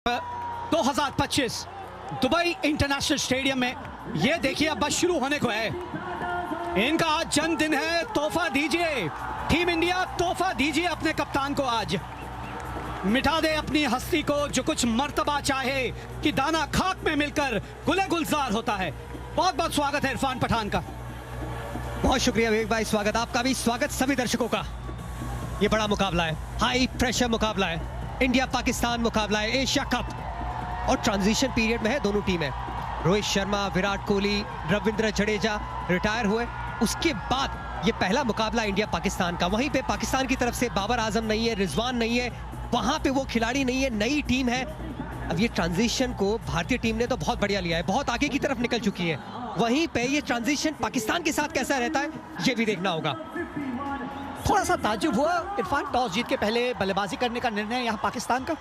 2025 Dubai international stadium में ये देखिए अब बस शुरू होने को है। इनका आज जन्मदिन है, तोहफा दीजिए टीम इंडिया, तोहफा दीजिए अपने कप्तान को। आज मिटा दे अपनी हस्ती को जो कुछ मर्तबा चाहे कि दाना खाक में मिलकर गुले गुलजार होता है। बहुत बहुत स्वागत है इरफान पठान का। बहुत शुक्रिया विवेक भाई, स्वागत आपका भी, स्वागत सभी दर्शकों का। ये बड़ा मुकाबला है, हाई प्रेशर मुकाबला है, इंडिया पाकिस्तान मुकाबला है, एशिया कप और ट्रांजिशन पीरियड में है दोनों टीमें। रोहित शर्मा, विराट कोहली, रविंद्र जडेजा रिटायर हुए, उसके बाद ये पहला मुकाबला इंडिया पाकिस्तान का। वहीं पे पाकिस्तान की तरफ से बाबर आजम नहीं है, रिजवान नहीं है, वहां पे वो खिलाड़ी नहीं है, नई टीम है। अब ये ट्रांजिशन को भारतीय टीम ने तो बहुत बढ़िया लिया है, बहुत आगे की तरफ निकल चुकी है। वहीं पे ये ट्रांजिशन पाकिस्तान के साथ कैसा रहता है ये भी देखना होगा। थोड़ा सा ताज्जुब हुआ इरफान, टॉस जीत के पहले बल्लेबाजी करने का निर्णय यहाँ पाकिस्तान का।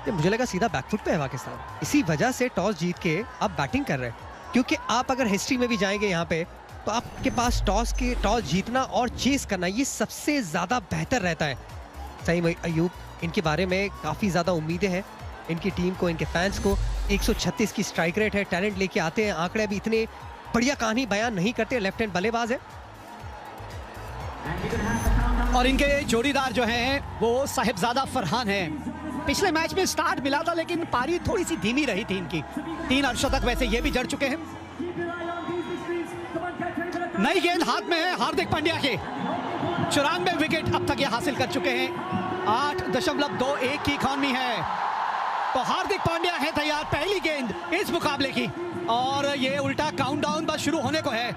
ये मुझे लगा सीधा बैकफुट पे है पाकिस्तान, इसी वजह से टॉस जीत के अब बैटिंग कर रहे हैं। क्योंकि आप अगर हिस्ट्री में भी जाएंगे यहाँ पे तो आपके पास टॉस जीतना और चेस करना ये सबसे ज्यादा बेहतर रहता है। सईम अयूब, इनके बारे में काफी ज्यादा उम्मीदें हैं, इनकी टीम को, इनके फैंस को। 136 की स्ट्राइक रेट है, टैलेंट लेके आते हैं, आंकड़े भी इतने बढ़िया कहानी बयान नहीं करते, लेफ्ट हैंड बल्लेबाज है। और इनके जोड़ीदार जो हैं वो साहिबजादा फरहान हैं। पिछले मैच में स्टार्ट मिला था लेकिन पारी थोड़ी सी धीमी रही थी इनकी। 3 अर्शतक वैसे ये भी जड़ चुके हैं। नई गेंद हाथ में है हार्दिक पांड्या के, 94 विकेट अब तक ये हासिल कर चुके हैं। 8.21 की इकॉनमी है, तो हार्दिक पांड्या है तैयार पहली गेंद इस मुकाबले की। और ये उल्टा काउंटडाउन बस शुरू होने को है।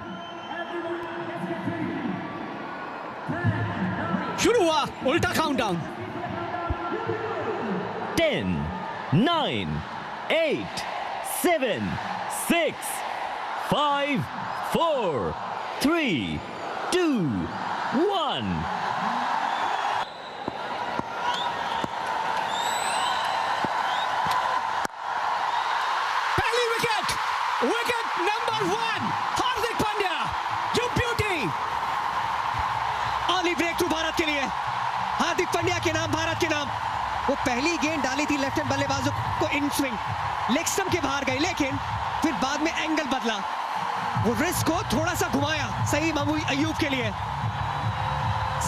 शुरू हुआ उल्टा काउंटडाउन। 10, 9, 8, 7, 6, 5, 4, 3, 2, 1। पहली wicket, wicket number 1 Hardik Pandya, you beauty. Early breakthrough Bharat के लिए, हार्दिक पांड्या के नाम, भारत के नाम। वो पहली गेंद डाली थी लेफ्ट हैंड बल्लेबाजों को इन स्विंग, लेग स्टंप के बाहर गई, लेकिन फिर बाद में एंगल बदला, वो रिस्ट को थोड़ा सा घुमाया सईम अयूब के लिए।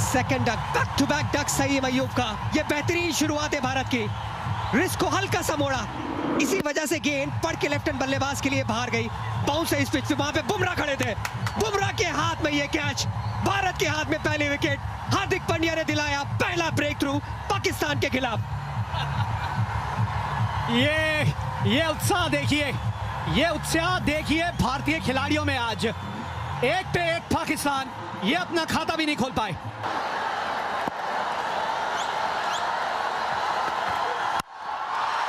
Second duck, back to back duck Saim Ayub का, ये बेहतरीन शुरुआत है भारत की। रिस्ट को हल्का सा मोड़ा, इसी वजह से गेंद पड़ के लेफ्ट हैंड बल्लेबाज के लिए बाहर गई। बाउंस है इस पिच पे, वहां पे बुमराह खड़े थे, बुमराह के हाथ में ये कैच, भारत के हाथ में पहली विकेट। हार्दिक पांड्या ने दिलाया पहला ब्रेक थ्रू पाकिस्तान के खिलाफ। ये उत्साह देखिए, ये उत्साह देखिए भारतीय खिलाड़ियों में। आज एक पे एक पाकिस्तान, ये अपना खाता भी नहीं खोल पाए।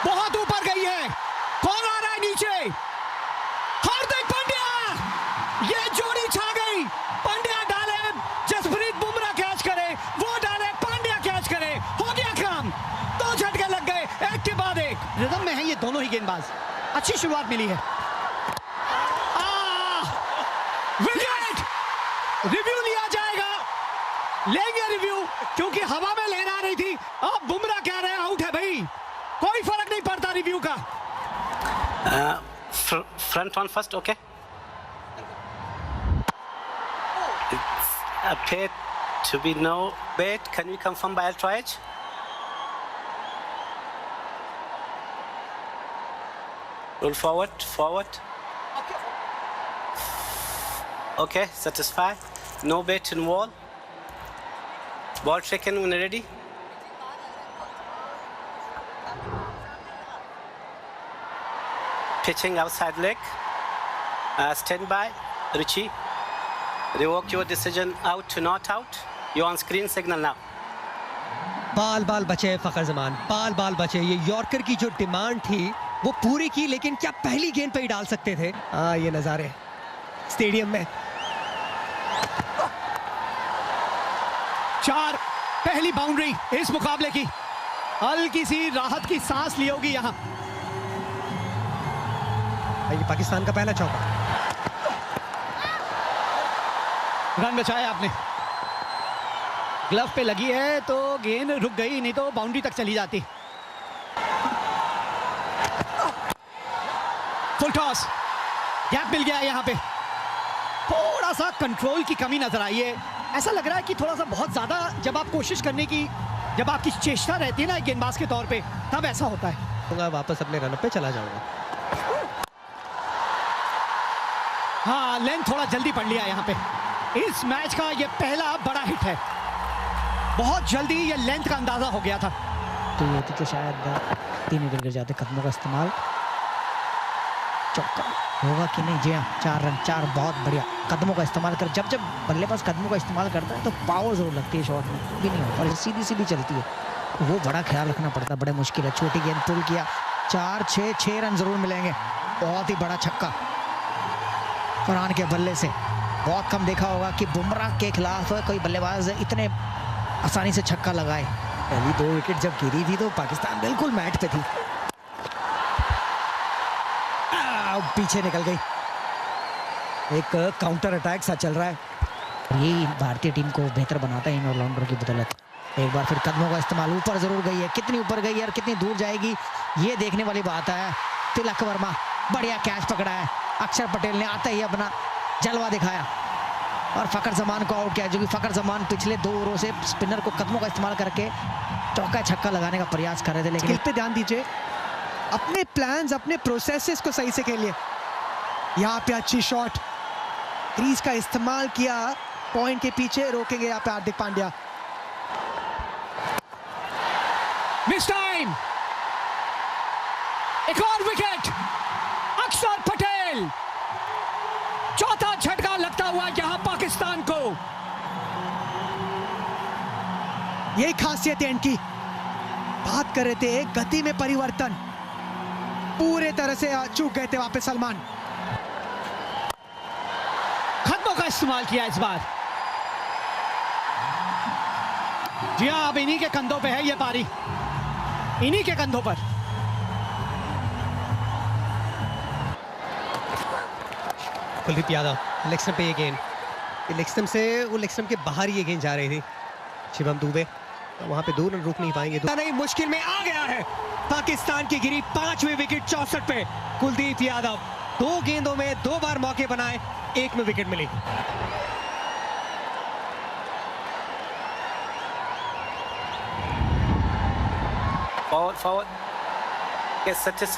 बहुत ऊपर गई है, कौन आ रहा है नीचे? हार्दिक पांड्या, ये जोड़ी छा गई। पांड्या डाले, जसप्रीत बुमराह कैच करे, वो डाले, पांड्या कैच करे, हो गया काम। 2 झटके लग गए एक के बाद एक। रिदम में है ये दोनों ही गेंदबाज, अच्छी शुरुआत मिली है। विकेट, रिव्यू लिया जाएगा, लेंगे रिव्यू, क्योंकि हवा में लहरा रही थी। अब बुमराह कह रहे हैं आउट है भाई, कोई फर्क नहीं पड़ता रिव्यू का। Front one first, okay. It's appeared to be no bet. Can we confirm by Altroich? Roll forward, forward. Okay, satisfied. No bet in wall. Ball taken when ready. Pitching outside leg. Stand by, Richie. Revoke your decision out to not out. You're on screen signal now. बाल बचे फखर जमान, बाल बचे। ये yorker की जो demand थी वो पूरी की, लेकिन क्या पहली गेंद पे ही डाल सकते थे। ये नजारे स्टेडियम में। 4, पहली बाउंड्री इस मुकाबले की। हल्की सी राहत की सांस ली होगी यहां। ये पाकिस्तान का पहला चौका, रन बचाया आपने। ग्लव पे लगी है तो गेंद रुक गई, नहीं तो बाउंड्री तक चली जाती। फुल टॉस, गैप मिल गया यहाँ पे। थोड़ा सा कंट्रोल की कमी नजर आई है। ऐसा लग रहा है कि थोड़ा सा बहुत ज्यादा जब आप कोशिश करने की, जब आपकी चेष्टा रहती है ना एक गेंदबाज के तौर पे, तब ऐसा होता है। वापस अपने रन पे चला जाऊंगा। हाँ, लेंथ थोड़ा जल्दी पड़ लिया यहाँ पे। इस मैच का ये पहला बड़ा हिट है। बहुत जल्दी ये लेंथ का अंदाजा हो गया था। तो ये थी कि शायद 3 विकेट गिर जाते। कदमों का इस्तेमाल, चौका होगा कि नहीं? जी हाँ, 4 रन, 4, बहुत बढ़िया। कदमों का इस्तेमाल कर, जब बल्लेबाज कदमों का इस्तेमाल करता है तो पावर जरूर लगती है शॉट में, भी नहीं होता और सीधी सीधी चलती है, तो वो बड़ा ख्याल रखना पड़ता है, बड़े मुश्किल है। छोटी गेंद पुल किया, 4-6 रन जरूर मिलेंगे। बहुत ही बड़ा छक्का फरहान के बल्ले से। बहुत कम देखा होगा कि बुमराह के खिलाफ कोई बल्लेबाज इतने आसानी से छक्का लगाए। पहली 2 विकेट जब गिरी थी तो पाकिस्तान बिल्कुल मैट पे थी। पीछे निकल गई, एक काउंटर अटैक सा चल रहा है। ये भारतीय टीम को बेहतर बनाता है इन ऑलराउंडर की बदौलत। एक बार फिर कदमों का इस्तेमाल, ऊपर जरूर गई है, कितनी ऊपर गई है और कितनी दूर जाएगी ये देखने वाली बात है। तिलक वर्मा बढ़िया कैच पकड़ा है। अक्षर पटेल ने आते ही अपना जलवा दिखाया और फकर जमान को आउट किया, जो कि फकर जमान पिछले 2 ओवरों से स्पिनर को कदमों का इस्तेमाल करके चौका छक्का लगाने का प्रयास कर रहे थे। लेकिन इस पे ध्यान दीजिए, अपने प्लान्स, अपने प्रोसेसेस को सही से खेलिए। यहाँ पे अच्छी शॉट, क्रीज का इस्तेमाल किया, पॉइंट के पीछे रोकेंगे यहाँ पे हार्दिक पांड्या। मिस टाइम, एक और विकेट। अक्षर पटेल, चौथा झटका लगता हुआ यहां पाकिस्तान को। यही खासियत है इनकी। बात कर रहे थे गति में परिवर्तन, पूरे तरह से चूक गए थे वहां पे सलमान। कदमों का इस्तेमाल किया इस बार। जी हाँ, अब इन्हीं के कंधों पे है ये पारी, इन्हीं के कंधों पर। कुलदीप यादव लेग स्टंप पे ये गेंद, लेग स्टंप से वो लेग स्टंप के बाहर ये गेंद जा रही थी। शिवम दुबे वहां पे 2 रन रुक नहीं पाएंगे। नहीं, मुश्किल में आ गया है पाकिस्तान की गिरी 5वीं विकेट 64 पे। कुलदीप यादव 2 गेंदों में 2 बार मौके बनाए, 1 में विकेट मिली। Forward. Yes, that is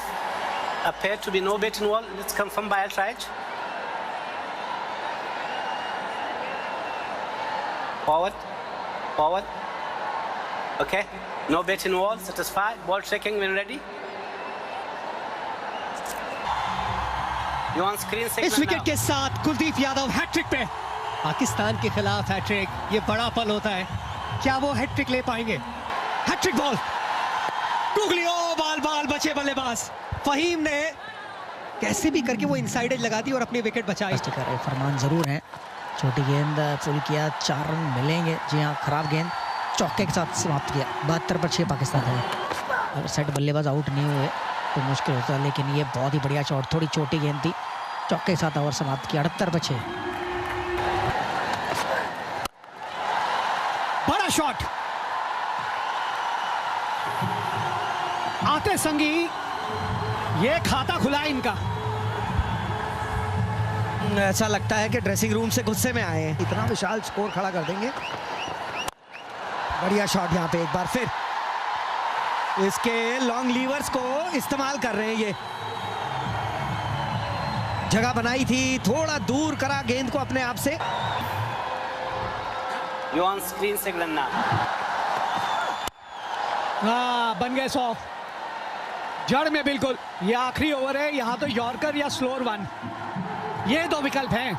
appear to be no bet involved. Let's confirm by outright. Forward. Okay. No bet involved. Satisfied. Ball tracking when ready. You on screen signal इस विकेट now. के साथ Kuldeep Yadav hat trick पे। पाकिस्तान के खिलाफ hat trick, ये बड़ा पल होता है। क्या वो हैट्रिक ले पाएंगे? हैट्रिक बॉल, गुगलियो, बाल बचे बल्लेबाज। फहीम ने कैसे भी करके वो इनसाइड एज लगा दी और अपनी विकेट बचाई। फरमान जरूर है, छोटी गेंद फुल किया, 4 रन मिलेंगे। जी हाँ, खराब गेंद चौके के साथ समाप्त किया। 72 पर 6 पाकिस्तान है। अगर सेट बल्लेबाज आउट नहीं हुए तो मुश्किल होता है, लेकिन ये बहुत ही बढ़िया शॉट, थोड़ी छोटी गेंद थी, चौके के साथ ओवर समाप्त किया। 78 पर 6। बड़ा शॉट आते संगी, ये खाता खुला है इनका। ऐसा लगता है कि ड्रेसिंग रूम से गुस्से में आए हैं। इतना विशाल स्कोर खड़ा कर देंगे। बढ़िया शॉट यहाँ पे एक बार फिर, इसके लॉन्ग लीवर्स को इस्तेमाल कर रहे हैं। ये जगह बनाई थी, थोड़ा दूर करा गेंद को अपने आप से। You on screen signal now. हाँ, बन गए 100 जड़ में बिल्कुल। ये आखिरी ओवर है, यहाँ तो यॉर्कर या स्लोअर 1, ये 2 विकल्प हैं।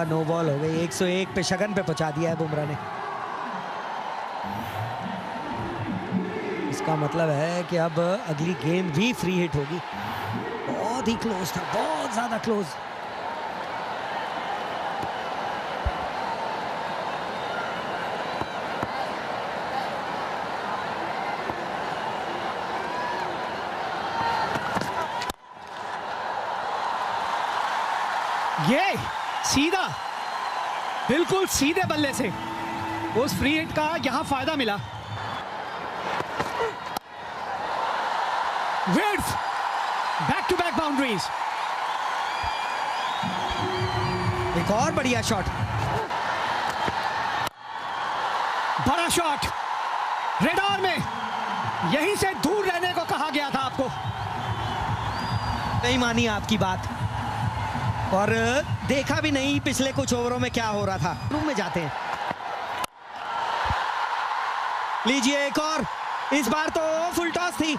नो बॉल हो गई। 101 पे शगन पे पहुंचा दिया है बुमराह ने। इसका मतलब है कि अब अगली गेंद भी फ्री हिट होगी। बहुत ही क्लोज था, बहुत ज्यादा क्लोज। ये सीधा, बिल्कुल सीधे बल्ले से उस फ्री हिट का यहां फायदा मिला। Width back to back boundaries. एक और बढ़िया शॉट। बड़ा शॉट रेडार में, यहीं से दूर रहने को कहा गया था आपको। नहीं मानी आपकी बात, और देखा भी नहीं पिछले कुछ ओवरों में क्या हो रहा था। रूम में जाते हैं। लीजिए एक और, इस बार तो फुल टॉस थी।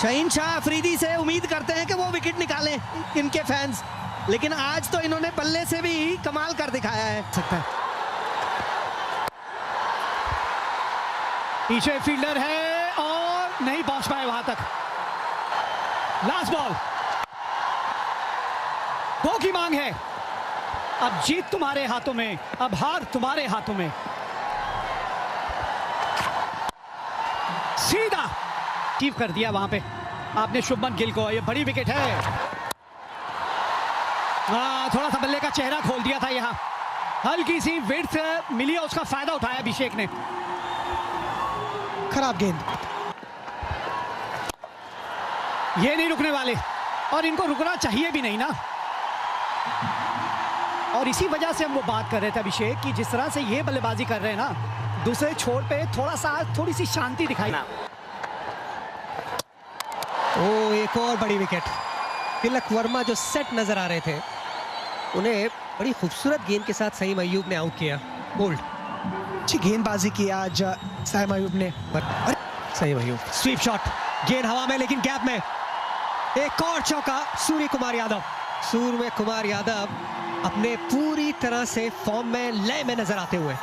शहीन शाह अफरीदी से उम्मीद करते हैं कि वो विकेट निकालें इनके फैंस, लेकिन आज तो इन्होंने बल्ले से भी कमाल कर दिखाया है। सकता है। पीछे फील्डर है और नहीं पहुंच पाए वहां तक। लास्ट बॉल, 2 की मांग है। अब जीत तुम्हारे हाथों में, अब हार तुम्हारे हाथों में। सीधा टीप कर दिया वहां पे आपने शुभमन गिल को। ये बड़ी विकेट है। थोड़ा सा बल्ले का चेहरा खोल दिया था, यहां हल्की सी विड्थ मिली है, उसका फायदा उठाया अभिषेक ने। खराब गेंद। ये नहीं रुकने वाले, और इनको रुकना चाहिए भी नहीं ना। और इसी वजह से हम वो बात कर रहे थे अभिषेक कि जिस तरह से ये बल्लेबाजी कर रहे हैं ना, दूसरे छोर पे थोड़ी सी शांति दिखाई। ओ एक और बड़ी विकेट। तिलक वर्मा जो सेट नजर आ रहे थे, उन्हें बड़ी खूबसूरत गेंद के साथ सईम अय्यूब ने आउट किया। बोल्ड, अच्छी गेंदबाजी की आज साइम अयूब ने। सईम अय्यूब स्वीप शॉट, गेंद हवा में लेकिन गैप में। एक और चौका सूर्य कुमार यादव। सूर्य कुमार यादव अपने पूरी तरह से फॉर्म में, लय में नजर आते हुए।